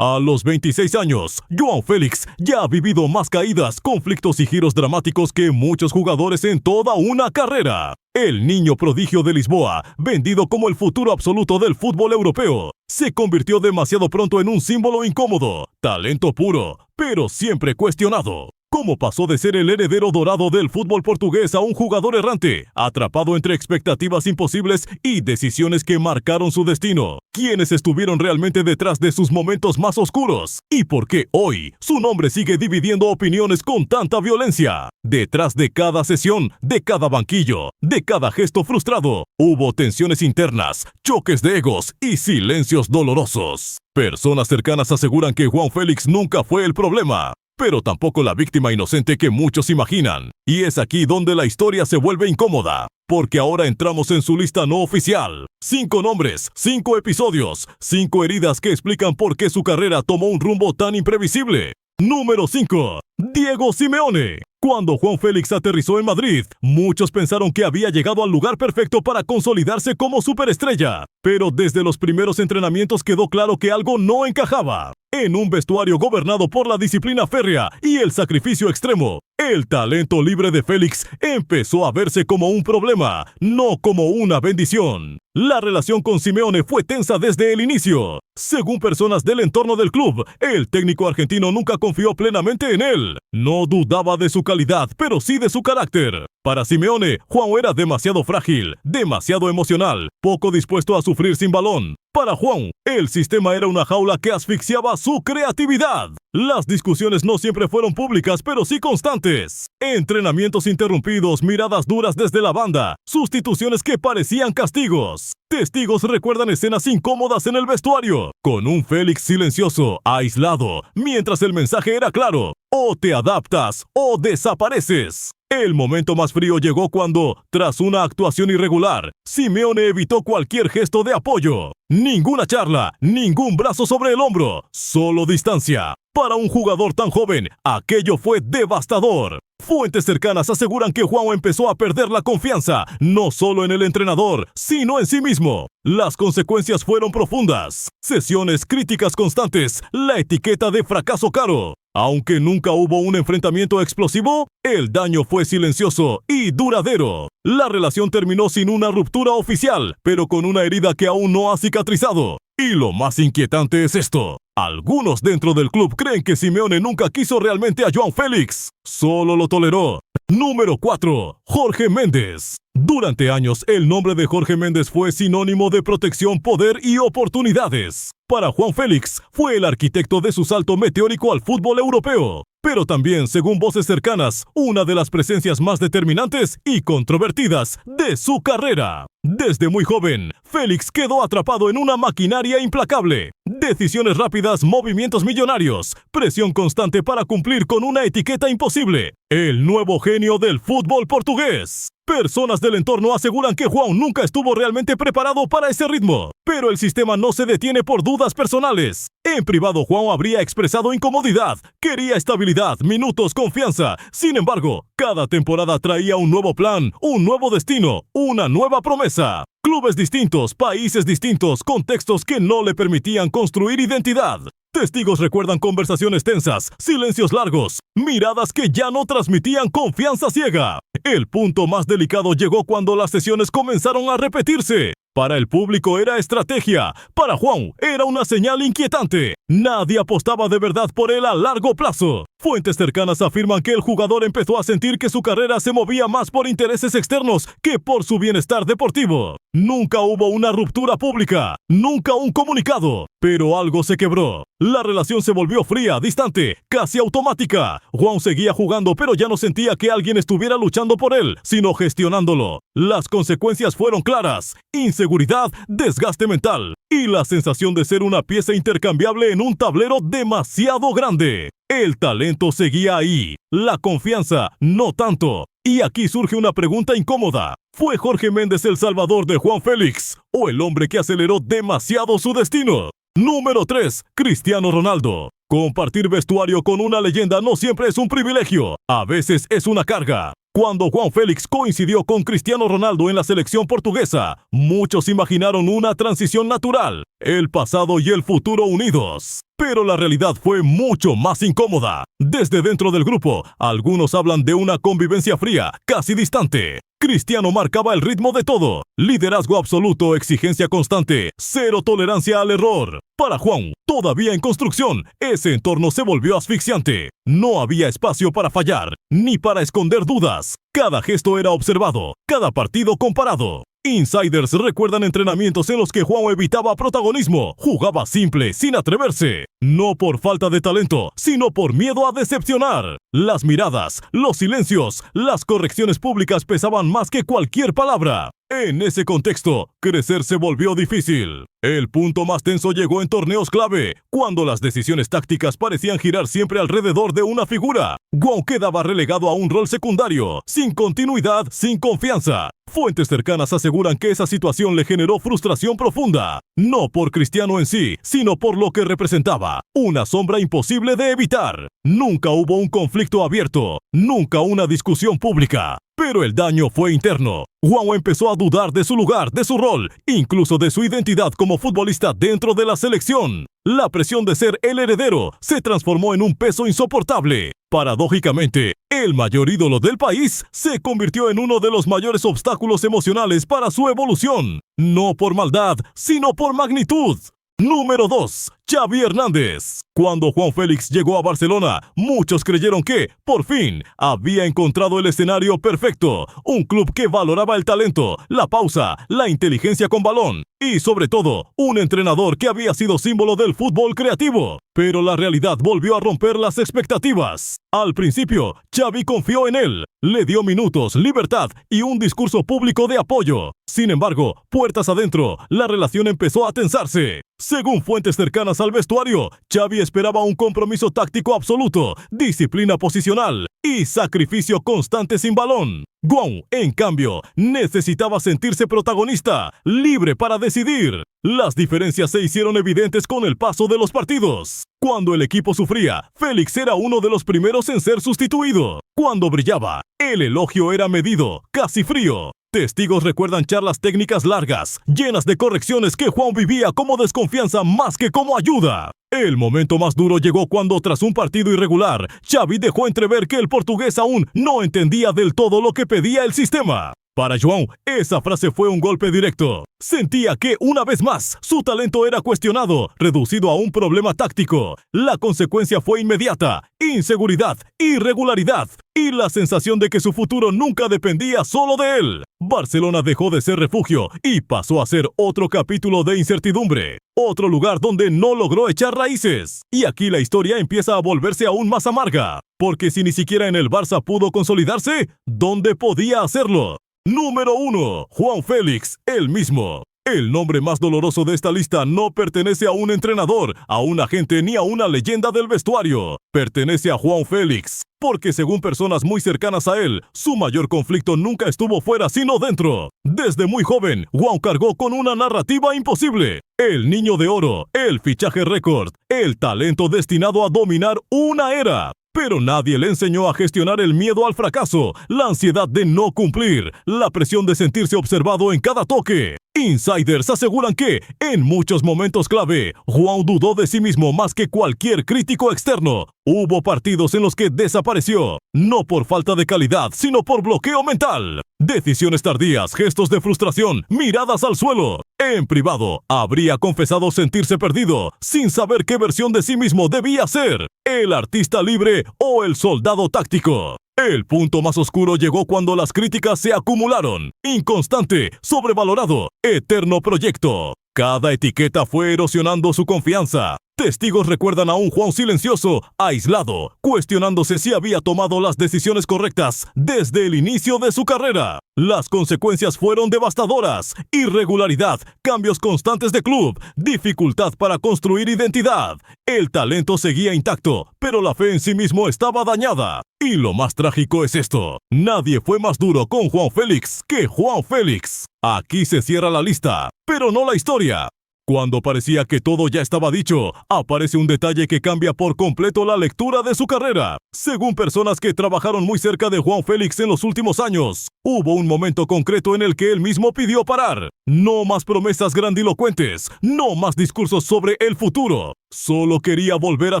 A los 26 años, João Félix ya ha vivido más caídas, conflictos y giros dramáticos que muchos jugadores en toda una carrera. El niño prodigio de Lisboa, vendido como el futuro absoluto del fútbol europeo, se convirtió demasiado pronto en un símbolo incómodo, talento puro, pero siempre cuestionado. ¿Cómo pasó de ser el heredero dorado del fútbol portugués a un jugador errante, atrapado entre expectativas imposibles y decisiones que marcaron su destino? ¿Quiénes estuvieron realmente detrás de sus momentos más oscuros? ¿Y por qué hoy su nombre sigue dividiendo opiniones con tanta violencia? Detrás de cada sesión, de cada banquillo, de cada gesto frustrado, hubo tensiones internas, choques de egos y silencios dolorosos. Personas cercanas aseguran que João Félix nunca fue el problema, pero tampoco la víctima inocente que muchos imaginan. Y es aquí donde la historia se vuelve incómoda, porque ahora entramos en su lista no oficial. 5 nombres, 5 episodios, 5 heridas que explican por qué su carrera tomó un rumbo tan imprevisible. Número 5. Diego Simeone. Cuando João Félix aterrizó en Madrid, muchos pensaron que había llegado al lugar perfecto para consolidarse como superestrella. Pero desde los primeros entrenamientos quedó claro que algo no encajaba. En un vestuario gobernado por la disciplina férrea y el sacrificio extremo, el talento libre de Félix empezó a verse como un problema, no como una bendición. La relación con Simeone fue tensa desde el inicio. Según personas del entorno del club, el técnico argentino nunca confió plenamente en él. No dudaba de su calidad, pero sí de su carácter. Para Simeone, João era demasiado frágil, demasiado emocional, poco dispuesto a sufrir sin balón. Para João, el sistema era una jaula que asfixiaba su creatividad. Las discusiones no siempre fueron públicas, pero sí constantes. Entrenamientos interrumpidos, miradas duras desde la banda, sustituciones que parecían castigos. Testigos recuerdan escenas incómodas en el vestuario, con un Félix silencioso, aislado, mientras el mensaje era claro: o te adaptas o desapareces. El momento más frío llegó cuando, tras una actuación irregular, Simeone evitó cualquier gesto de apoyo. Ninguna charla, ningún brazo sobre el hombro, solo distancia. Para un jugador tan joven, aquello fue devastador. Fuentes cercanas aseguran que João empezó a perder la confianza, no solo en el entrenador, sino en sí mismo. Las consecuencias fueron profundas. Sesiones críticas constantes, la etiqueta de fracaso caro. Aunque nunca hubo un enfrentamiento explosivo, el daño fue silencioso y duradero. La relación terminó sin una ruptura oficial, pero con una herida que aún no ha cicatrizado. Y lo más inquietante es esto: algunos dentro del club creen que Simeone nunca quiso realmente a João Félix, solo lo toleró. Número 4. Jorge Mendes. Durante años, el nombre de Jorge Mendes fue sinónimo de protección, poder y oportunidades. Para João Félix, fue el arquitecto de su salto meteórico al fútbol europeo, pero también, según voces cercanas, una de las presencias más determinantes y controvertidas de su carrera. Desde muy joven, Félix quedó atrapado en una maquinaria implacable. Decisiones rápidas, movimientos millonarios, presión constante para cumplir con una etiqueta imposible. El nuevo genio del fútbol portugués. Personas del entorno aseguran que João nunca estuvo realmente preparado para ese ritmo, pero el sistema no se detiene por dudas personales. En privado, João habría expresado incomodidad, quería estabilidad, minutos, confianza. Sin embargo, cada temporada traía un nuevo plan, un nuevo destino, una nueva promesa. Clubes distintos, países distintos, contextos que no le permitían construir identidad. Testigos recuerdan conversaciones tensas, silencios largos, miradas que ya no transmitían confianza ciega. El punto más delicado llegó cuando las sesiones comenzaron a repetirse. Para el público era estrategia, para João era una señal inquietante. Nadie apostaba de verdad por él a largo plazo. Fuentes cercanas afirman que el jugador empezó a sentir que su carrera se movía más por intereses externos que por su bienestar deportivo. Nunca hubo una ruptura pública, nunca un comunicado, pero algo se quebró. La relación se volvió fría, distante, casi automática. João seguía jugando, pero ya no sentía que alguien estuviera luchando por él, sino gestionándolo. Las consecuencias fueron claras: inseguridad, desgaste mental y la sensación de ser una pieza intercambiable en un tablero demasiado grande. El talento seguía ahí, la confianza no tanto. Y aquí surge una pregunta incómoda: ¿fue Jorge Mendes el salvador de João Félix o el hombre que aceleró demasiado su destino? Número 3. Cristiano Ronaldo. Compartir vestuario con una leyenda no siempre es un privilegio, a veces es una carga. Cuando João Félix coincidió con Cristiano Ronaldo en la selección portuguesa, muchos imaginaron una transición natural, el pasado y el futuro unidos. Pero la realidad fue mucho más incómoda. Desde dentro del grupo, algunos hablan de una convivencia fría, casi distante. Cristiano marcaba el ritmo de todo. Liderazgo absoluto, exigencia constante, cero tolerancia al error. Para Juan, todavía en construcción, ese entorno se volvió asfixiante. No había espacio para fallar, ni para esconder dudas. Cada gesto era observado, cada partido comparado. Insiders recuerdan entrenamientos en los que Juan evitaba protagonismo, jugaba simple, sin atreverse. No por falta de talento, sino por miedo a decepcionar. Las miradas, los silencios, las correcciones públicas pesaban más que cualquier palabra. En ese contexto, crecer se volvió difícil. El punto más tenso llegó en torneos clave, cuando las decisiones tácticas parecían girar siempre alrededor de una figura. Juan quedaba relegado a un rol secundario, sin continuidad, sin confianza. Fuentes cercanas aseguran que esa situación le generó frustración profunda, no por Cristiano en sí, sino por lo que representaba, una sombra imposible de evitar. Nunca hubo un conflicto abierto, nunca una discusión pública. Pero el daño fue interno. Juan empezó a dudar de su lugar, de su rol, incluso de su identidad como futbolista dentro de la selección. La presión de ser el heredero se transformó en un peso insoportable. Paradójicamente, el mayor ídolo del país se convirtió en uno de los mayores obstáculos emocionales para su evolución. No por maldad, sino por magnitud. Número 2. Xavi Hernández. Cuando João Félix llegó a Barcelona, muchos creyeron que, por fin, había encontrado el escenario perfecto. Un club que valoraba el talento, la pausa, la inteligencia con balón y, sobre todo, un entrenador que había sido símbolo del fútbol creativo. Pero la realidad volvió a romper las expectativas. Al principio, Xavi confió en él, le dio minutos, libertad y un discurso público de apoyo. Sin embargo, puertas adentro, la relación empezó a tensarse. Según fuentes cercanas al vestuario, Xavi esperaba un compromiso táctico absoluto, disciplina posicional y sacrificio constante sin balón. João, en cambio, necesitaba sentirse protagonista, libre para decidir. Las diferencias se hicieron evidentes con el paso de los partidos. Cuando el equipo sufría, Félix era uno de los primeros en ser sustituido. Cuando brillaba, el elogio era medido, casi frío. Testigos recuerdan charlas técnicas largas, llenas de correcciones que Juan vivía como desconfianza más que como ayuda. El momento más duro llegó cuando, tras un partido irregular, Xavi dejó entrever que el portugués aún no entendía del todo lo que pedía el sistema. Para João, esa frase fue un golpe directo. Sentía que, una vez más, su talento era cuestionado, reducido a un problema táctico. La consecuencia fue inmediata: inseguridad, irregularidad y la sensación de que su futuro nunca dependía solo de él. Barcelona dejó de ser refugio y pasó a ser otro capítulo de incertidumbre. Otro lugar donde no logró echar raíces. Y aquí la historia empieza a volverse aún más amarga. Porque si ni siquiera en el Barça pudo consolidarse, ¿dónde podía hacerlo? Número 1. João Félix, el mismo. El nombre más doloroso de esta lista no pertenece a un entrenador, a un agente ni a una leyenda del vestuario. Pertenece a João Félix, porque según personas muy cercanas a él, su mayor conflicto nunca estuvo fuera sino dentro. Desde muy joven, João cargó con una narrativa imposible. El niño de oro, el fichaje récord, el talento destinado a dominar una era. Pero nadie le enseñó a gestionar el miedo al fracaso, la ansiedad de no cumplir, la presión de sentirse observado en cada toque. Insiders aseguran que, en muchos momentos clave, João dudó de sí mismo más que cualquier crítico externo. Hubo partidos en los que desapareció, no por falta de calidad, sino por bloqueo mental. Decisiones tardías, gestos de frustración, miradas al suelo. En privado, habría confesado sentirse perdido, sin saber qué versión de sí mismo debía ser: el artista libre o el soldado táctico. El punto más oscuro llegó cuando las críticas se acumularon. Inconstante, sobrevalorado, eterno proyecto. Cada etiqueta fue erosionando su confianza. Testigos recuerdan a un João silencioso, aislado, cuestionándose si había tomado las decisiones correctas desde el inicio de su carrera. Las consecuencias fueron devastadoras: irregularidad, cambios constantes de club, dificultad para construir identidad. El talento seguía intacto, pero la fe en sí mismo estaba dañada. Y lo más trágico es esto: nadie fue más duro con João Félix que João Félix. Aquí se cierra la lista, pero no la historia. Cuando parecía que todo ya estaba dicho, aparece un detalle que cambia por completo la lectura de su carrera. Según personas que trabajaron muy cerca de João Félix en los últimos años, hubo un momento concreto en el que él mismo pidió parar. No más promesas grandilocuentes, no más discursos sobre el futuro. Solo quería volver a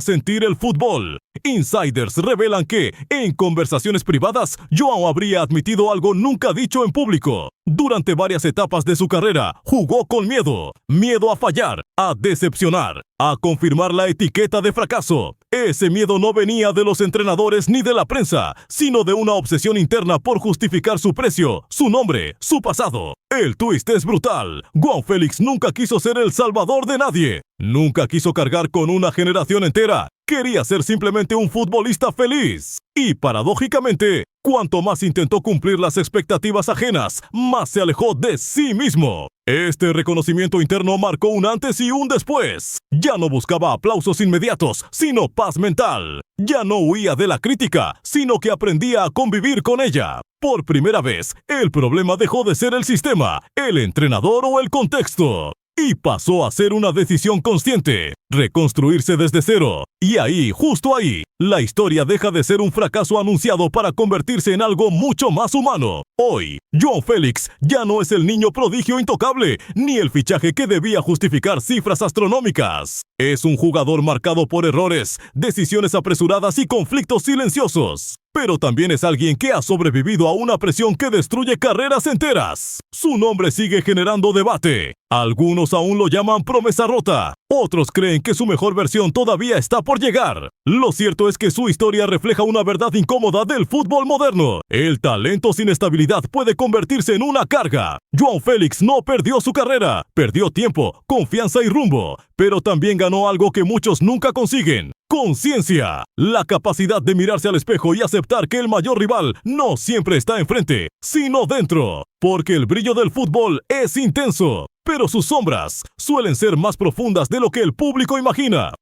sentir el fútbol. Insiders revelan que, en conversaciones privadas, João habría admitido algo nunca dicho en público. Durante varias etapas de su carrera, jugó con miedo. Miedo a fallar, a decepcionar, a confirmar la etiqueta de fracaso. Ese miedo no venía de los entrenadores ni de la prensa, sino de una obsesión interna por justificar su precio, su nombre, su pasado. El twist es brutal. João Félix nunca quiso ser el salvador de nadie. Nunca quiso cargar con una generación entera. Quería ser simplemente un futbolista feliz. Y paradójicamente, cuanto más intentó cumplir las expectativas ajenas, más se alejó de sí mismo. Este reconocimiento interno marcó un antes y un después. Ya no buscaba aplausos inmediatos, sino paz mental. Ya no huía de la crítica, sino que aprendía a convivir con ella. Por primera vez, el problema dejó de ser el sistema, el entrenador o el contexto. Y pasó a ser una decisión consciente, reconstruirse desde cero. Y ahí, justo ahí, la historia deja de ser un fracaso anunciado para convertirse en algo mucho más humano. Hoy, João Félix ya no es el niño prodigio intocable, ni el fichaje que debía justificar cifras astronómicas. Es un jugador marcado por errores, decisiones apresuradas y conflictos silenciosos. Pero también es alguien que ha sobrevivido a una presión que destruye carreras enteras. Su nombre sigue generando debate. Algunos aún lo llaman promesa rota. Otros creen que su mejor versión todavía está por llegar. Lo cierto es que su historia refleja una verdad incómoda del fútbol moderno. El talento sin estabilidad puede convertirse en una carga. João Félix no perdió su carrera, perdió tiempo, confianza y rumbo, pero también ganó algo que muchos nunca consiguen. Conciencia, la capacidad de mirarse al espejo y aceptar que el mayor rival no siempre está enfrente, sino dentro. Porque el brillo del fútbol es intenso, pero sus sombras suelen ser más profundas de lo que el público imagina.